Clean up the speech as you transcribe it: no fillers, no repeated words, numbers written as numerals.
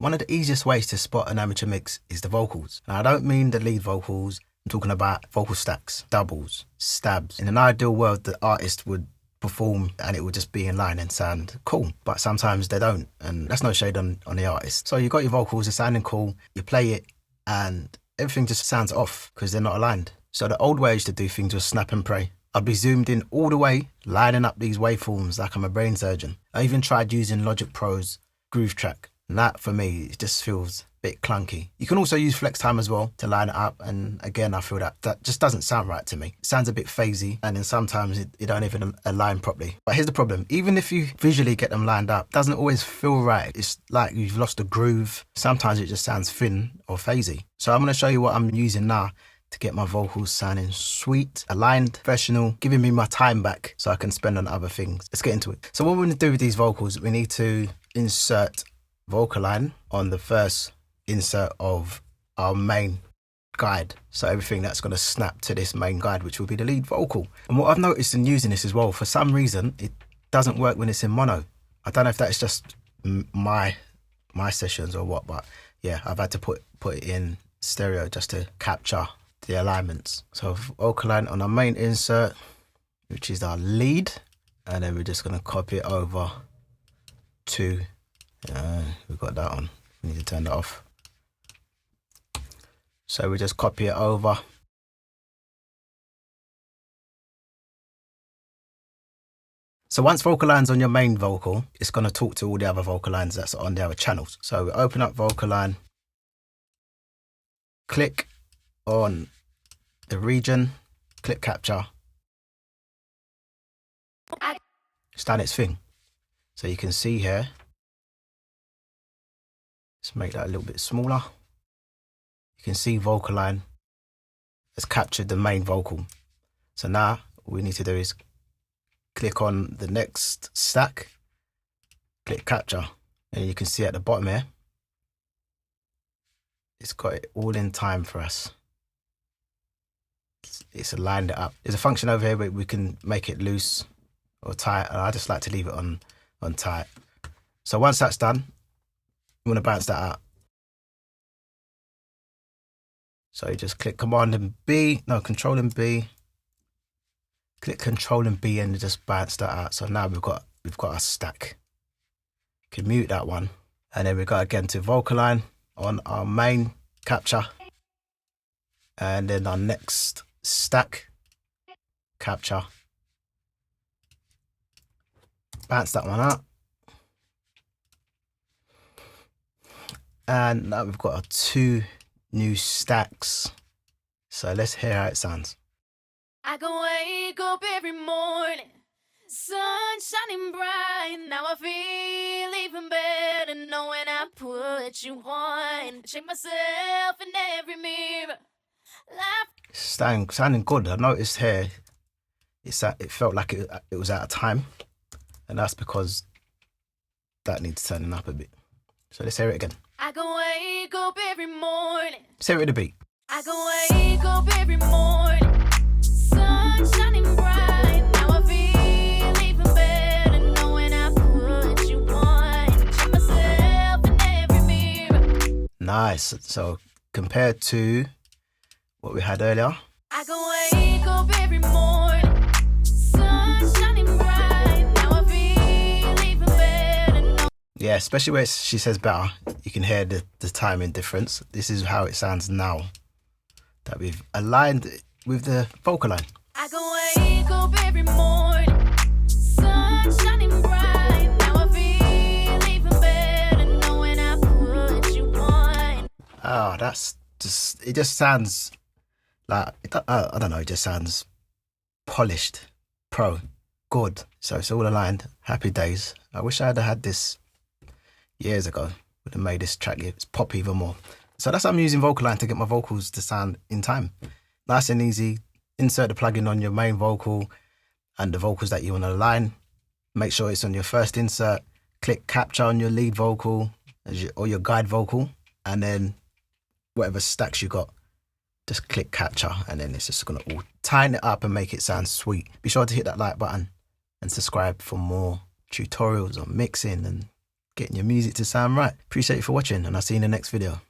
One of the easiest ways to spot an amateur mix is the vocals. Now, I don't mean the lead vocals. I'm talking about vocal stacks, doubles, stabs. In an ideal world, the artist would perform and it would just be in line and sound cool, but sometimes they don't, and that's no shade on the artist. So you got your vocals, they're sounding cool, you play it and everything just sounds off because they're not aligned. So the old way I used to do things was snap and pray. I'd be zoomed in all the way, lining up these waveforms like I'm a brain surgeon. I even tried using Logic Pro's Groove Track, and that for me, it just feels a bit clunky. You can also use Flex Time as well to line it up, and again, I feel that just doesn't sound right to me. It sounds a bit phasey, and then sometimes it don't even align properly. But here's the problem, even if you visually get them lined up, it doesn't always feel right. It's like you've lost a groove. Sometimes it just sounds thin or phasey. So I'm gonna show you what I'm using now to get my vocals sounding sweet, aligned, professional, giving me my time back so I can spend on other things. Let's get into it. So what we're gonna do with these vocals, we need to insert Vocalign on the first insert of our main guide. So everything that's going to snap to this main guide, which will be the lead vocal. And what I've noticed in using this as well, for some reason, it doesn't work when it's in mono. I don't know if that's just my sessions or what, but yeah, I've had to put it in stereo just to capture the alignments. So Vocalign on our main insert, which is our lead, and then we're just going to copy it over to we've got that on. We need to turn that off. So we just copy it over. So once Vocalign's on your main vocal, it's going to talk to all the other Vocalines that's on the other channels. So we open up Vocalign, click on the region, click capture. It's done its thing. So you can see here, let's make that a little bit smaller. You can see Vocalign has captured the main vocal. So now all we need to do is click on the next stack, click capture, and you can see at the bottom here, it's got it all in time for us. It's aligned it up. There's a function over here where we can make it loose or tight, and I just like to leave it on tight. So once that's done, we want to bounce that out. So you just click Control and B, click Control and B and just bounce that out. So now we've got our stack. You can mute that one. And then we go again to Vocalign on our main capture. And then our next stack, capture. Bounce that one out. And now we've got our two new stacks. So let's hear how it sounds. I can wake up every morning, sun shining bright. Now I feel even better knowing I put you on. Check myself in every mirror. Sounding good. I noticed here it felt like it was out of time, and that's because that needs turning up a bit. So let's hear it again. I can wake up every morning. Let's hear it with the beat. I can wake up every morning, sun shining bright. Now I feel even better knowing I put you on. Check myself in every mirror. Nice. So compared to what we had earlier, I can wake up every morning, sun shining bright. Now I feel even better. Yeah, especially where she says better, you can hear the timing difference. This is how it sounds now that we've aligned it with the Vocalign. I can wake up every morning, sun shining bright. Now I feel even better knowing I put you on. Oh, it just sounds like, I don't know, it just sounds polished, good. So it's all aligned, happy days. I wish I had this years ago. Would have made this track pop even more. So that's how I'm using Vocalign to get my vocals to sound in time. Nice and easy. Insert the plugin on your main vocal and the vocals that you want to align. Make sure it's on your first insert. Click capture on your lead vocal or your guide vocal, and then whatever stacks you got, just click capture, and then it's just going to all tighten it up and make it sound sweet. Be sure to hit that like button and subscribe for more tutorials on mixing and getting your music to sound right. Appreciate you for watching, and I'll see you in the next video.